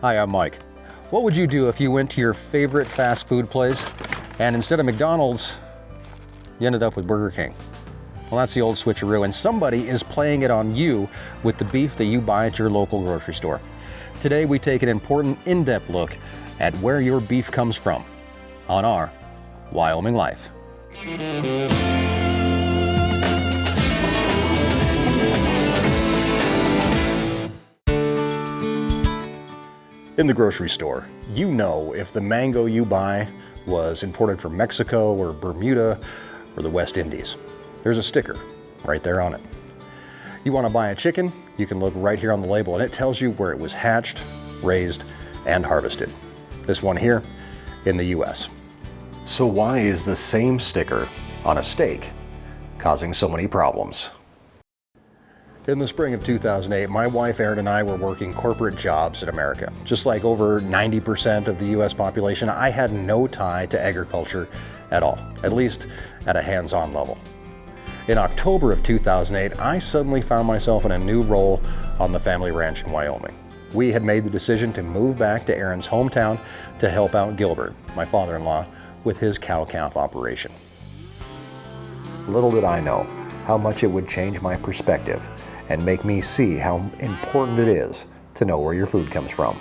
Hi, I'm Mike. What would you do if you went to your favorite fast food place and instead of McDonald's, you ended up with Burger King? Well, that's the old switcheroo, and somebody is playing it on you with the beef that you buy at your local grocery store. Today, we take an important in-depth look at where your beef comes from on our Wyoming Life. In the grocery store, you know if the mango you buy was imported from Mexico or Bermuda or the West Indies. There's a sticker right there on it. You want to buy a chicken? You can look right here on the label and it tells you where it was hatched, raised, and harvested. This one here in the US. So why is the same sticker on a steak causing so many problems? In the spring of 2008, my wife Erin and I were working corporate jobs in America. Just like over 90% of the US population, I had no tie to agriculture at all, at least at a hands-on level. In October of 2008, I suddenly found myself in a new role on the family ranch in Wyoming. We had made the decision to move back to Erin's hometown to help out Gilbert, my father-in-law, with his cow-calf operation. Little did I know how much it would change my perspective and make me see how important it is to know where your food comes from.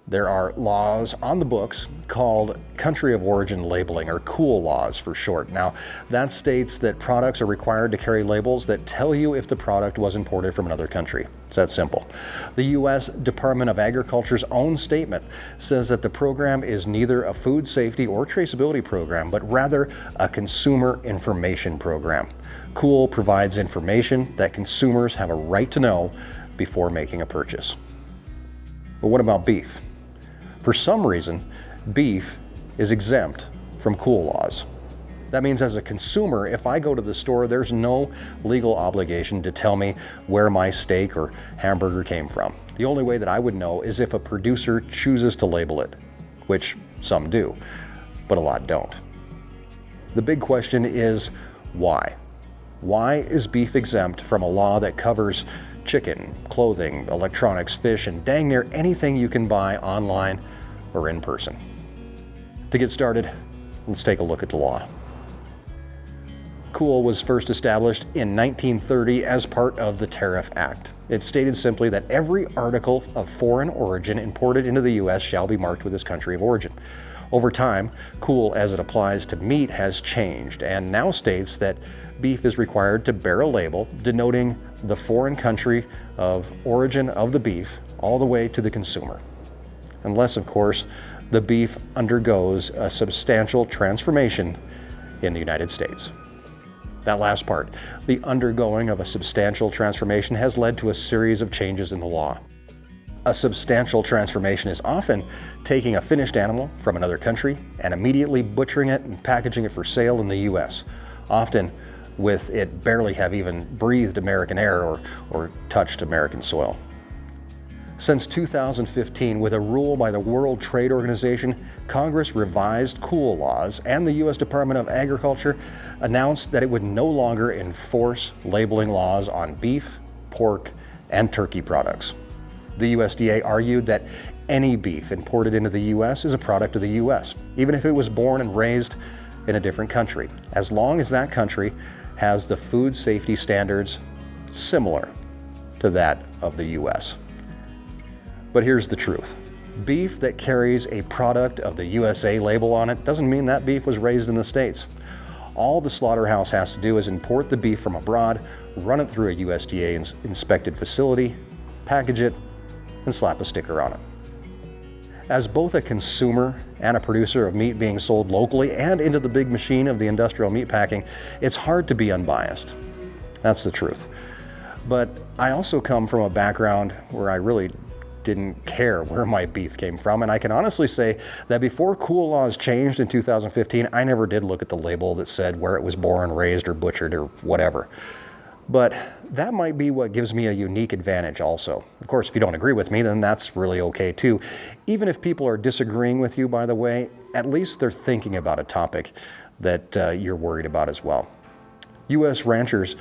There are laws on the books called country of origin labeling, or COOL laws for short. Now, that states that products are required to carry labels that tell you if the product was imported from another country. It's that simple. The U.S. Department of Agriculture's own statement says that the program is neither a food safety or traceability program, but rather a consumer information program. COOL provides information that consumers have a right to know before making a purchase. But what about beef? For some reason, beef is exempt from COOL laws. That means as a consumer, if I go to the store, there's no legal obligation to tell me where my steak or hamburger came from. The only way that I would know is if a producer chooses to label it, which some do, but a lot don't. The big question is why? Why is beef exempt from a law that covers chicken, clothing, electronics, fish, and dang near anything you can buy online or in person? To get started, let's take a look at the law. COOL was first established in 1930 as part of the Tariff Act. It stated simply that every article of foreign origin imported into the U.S. shall be marked with its country of origin. Over time, COOL as it applies to meat has changed and now states that beef is required to bear a label denoting the foreign country of origin of the beef all the way to the consumer. Unless, of course, the beef undergoes a substantial transformation in the United States. That last part, the undergoing of a substantial transformation, has led to a series of changes in the law. A substantial transformation is often taking a finished animal from another country and immediately butchering it and packaging it for sale in the U.S., often with it barely have even breathed American air or touched American soil. Since 2015, with a rule by the World Trade Organization, Congress revised COOL laws, and the U.S. Department of Agriculture announced that it would no longer enforce labeling laws on beef, pork, and turkey products. The USDA argued that any beef imported into the U.S. is a product of the U.S., even if it was born and raised in a different country, as long as that country has the food safety standards similar to that of the U.S. But here's the truth. Beef that carries a product of the USA label on it doesn't mean that beef was raised in the States. All the slaughterhouse has to do is import the beef from abroad, run it through a USDA inspected facility, package it, and slap a sticker on it. As both a consumer and a producer of meat being sold locally and into the big machine of the industrial meat packing, it's hard to be unbiased. That's the truth. But I also come from a background where I really didn't care where my beef came from, and I can honestly say that before COOL laws changed in 2015, I never did look at the label that said where it was born, raised, or butchered, or whatever. But that might be what gives me a unique advantage also. Of course, if you don't agree with me, then that's really okay too. Even if people are disagreeing with you, by the way, at least they're thinking about a topic that you're worried about as well. U.S. ranchers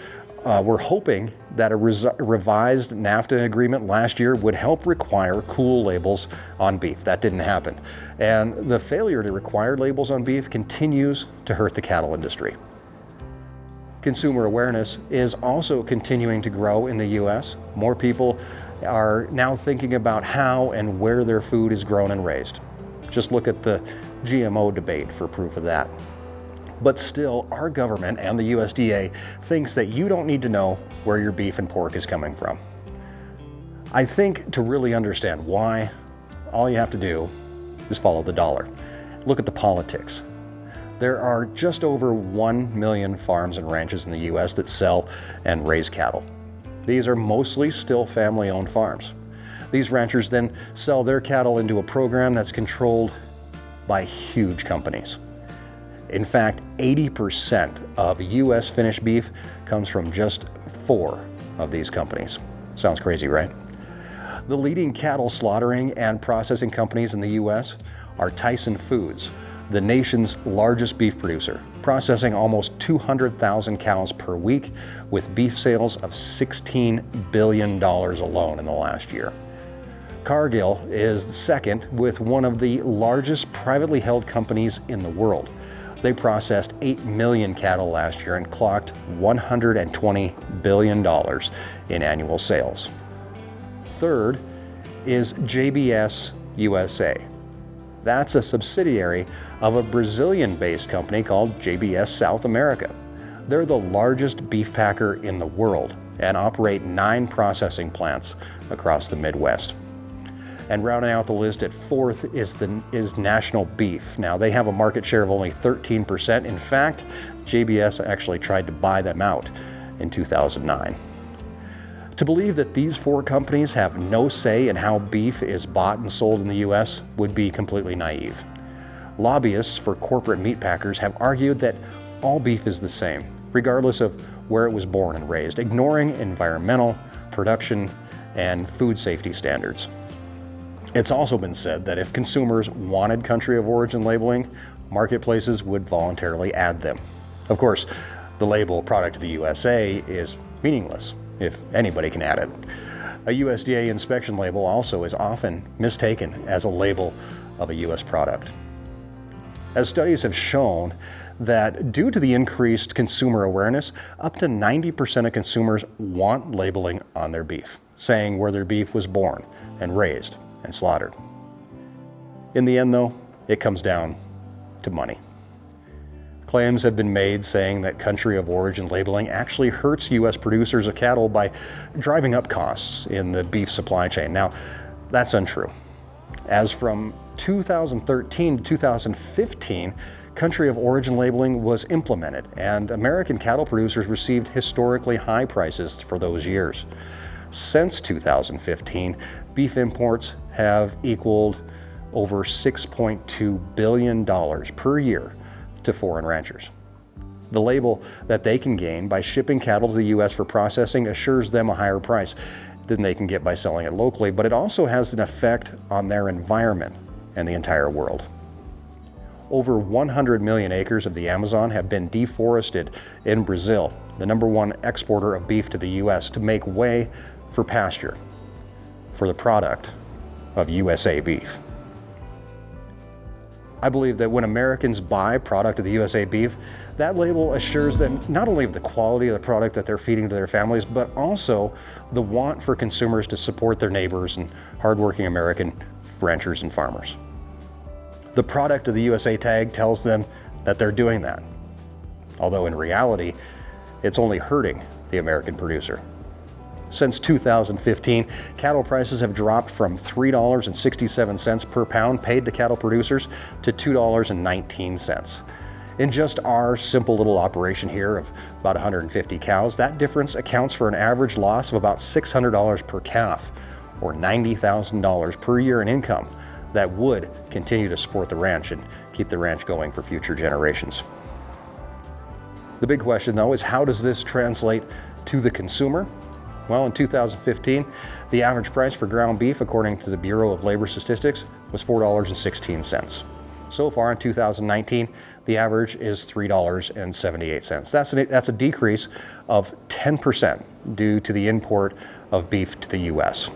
We're hoping that a revised NAFTA agreement last year would help require cool labels on beef. That didn't happen. And the failure to require labels on beef continues to hurt the cattle industry. Consumer awareness is also continuing to grow in the U.S. More people are now thinking about how and where their food is grown and raised. Just look at the GMO debate for proof of that. But still, our government and the USDA thinks that you don't need to know where your beef and pork is coming from. I think to really understand why, all you have to do is follow the dollar. Look at the politics. There are just over 1 million farms and ranches in the U.S. that sell and raise cattle. These are mostly still family-owned farms. These ranchers then sell their cattle into a program that's controlled by huge companies. In fact, 80% of U.S. finished beef comes from just 4 of these companies. Sounds crazy, right? The leading cattle slaughtering and processing companies in the U.S. are Tyson Foods, the nation's largest beef producer, processing almost 200,000 cows per week with beef sales of $16 billion alone in the last year. Cargill is second with one of the largest privately held companies in the world. They processed 8 million cattle last year and clocked $120 billion in annual sales. Third is JBS USA. That's a subsidiary of a Brazilian-based company called JBS South America. They're the largest beef packer in the world and operate 9 processing plants across the Midwest. And rounding out the list at 4th is National Beef. Now, they have a market share of only 13%. In fact, JBS actually tried to buy them out in 2009. To believe that these 4 companies have no say in how beef is bought and sold in the U.S. would be completely naive. Lobbyists for corporate meat packers have argued that all beef is the same, regardless of where it was born and raised, ignoring environmental, production, and food safety standards. It's also been said that if consumers wanted country of origin labeling, marketplaces would voluntarily add them. Of course, the label "Product of the USA" is meaningless if anybody can add it. A USDA inspection label also is often mistaken as a label of a U.S. product. As studies have shown that due to the increased consumer awareness, up to 90% of consumers want labeling on their beef, saying where their beef was born and raised and slaughtered. In the end, though, it comes down to money. Claims have been made saying that country of origin labeling actually hurts U.S. producers of cattle by driving up costs in the beef supply chain. Now, that's untrue. As from 2013 to 2015, country of origin labeling was implemented, and American cattle producers received historically high prices for those years. Since 2015, beef imports have equaled over $6.2 billion per year to foreign ranchers. The label that they can gain by shipping cattle to the U.S. for processing assures them a higher price than they can get by selling it locally, but it also has an effect on their environment and the entire world. Over 100 million acres of the Amazon have been deforested in Brazil, the #1 exporter of beef to the U.S., to make way for pasture for the product of USA beef. I believe that when Americans buy product of the USA beef, that label assures them not only of the quality of the product that they're feeding to their families, but also the want for consumers to support their neighbors and hardworking American ranchers and farmers. The product of the USA tag tells them that they're doing that, although in reality, it's only hurting the American producer. Since 2015, cattle prices have dropped from $3.67 per pound paid to cattle producers to $2.19. In just our simple little operation here of about 150 cows, that difference accounts for an average loss of about $600 per calf, or $90,000 per year in income that would continue to support the ranch and keep the ranch going for future generations. The big question, though, is how does this translate to the consumer? Well, in 2015, the average price for ground beef, according to the Bureau of Labor Statistics, was $4.16. So far in 2019, the average is $3.78. That's a decrease of 10% due to the import of beef to the U.S.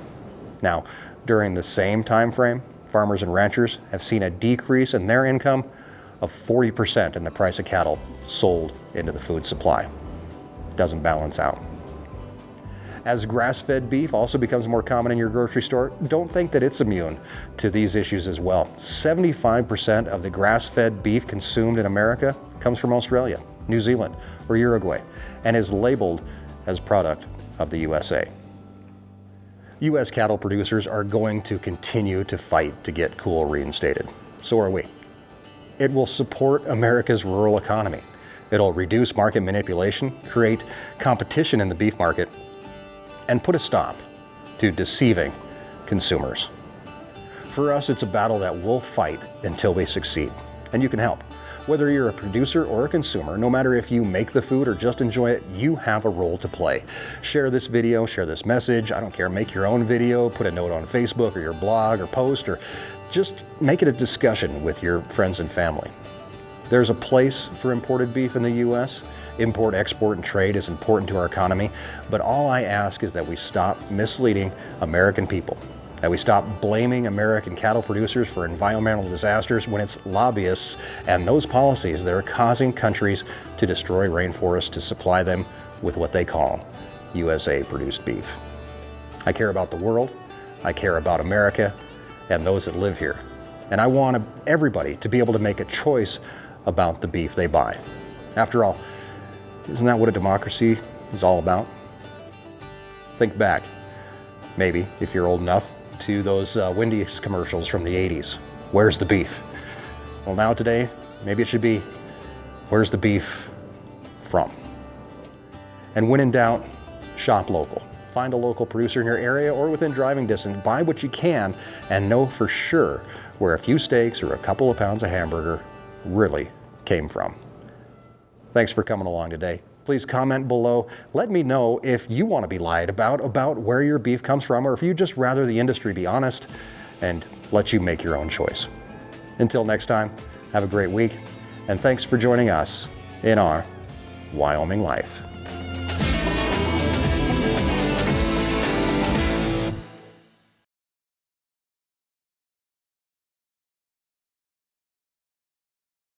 Now, during the same time frame, farmers and ranchers have seen a decrease in their income of 40% in the price of cattle sold into the food supply. Doesn't balance out. As grass-fed beef also becomes more common in your grocery store, don't think that it's immune to these issues as well. 75% of the grass-fed beef consumed in America comes from Australia, New Zealand, or Uruguay, and is labeled as product of the USA. U.S. cattle producers are going to continue to fight to get COOL reinstated. So are we. It will support America's rural economy. It'll reduce market manipulation, create competition in the beef market, and put a stop to deceiving consumers. For us, it's a battle that we'll fight until we succeed, and you can help. Whether you're a producer or a consumer, no matter if you make the food or just enjoy it, you have a role to play. Share this video, share this message, I don't care, make your own video, put a note on Facebook or your blog or post, or just make it a discussion with your friends and family. There's a place for imported beef in the U.S. Import, export, and trade is important to our economy, but all I ask is that we stop misleading American people, that we stop blaming American cattle producers for environmental disasters when it's lobbyists and those policies that are causing countries to destroy rainforests to supply them with what they call USA-produced beef. I care about the world, I care about America, and those that live here. And I want everybody to be able to make a choice about the beef they buy. After all, isn't that what a democracy is all about? Think back, maybe, if you're old enough, to those Wendy's commercials from the 80s. Where's the beef? Well, now today, maybe it should be, where's the beef from? And when in doubt, shop local. Find a local producer in your area or within driving distance. Buy what you can and know for sure where a few steaks or a couple of pounds of hamburger really came from. Thanks for coming along today. Please comment below. Let me know if you want to be lied about where your beef comes from, or if you just rather the industry be honest and let you make your own choice. Until next time, have a great week, and thanks for joining us in our Wyoming Life.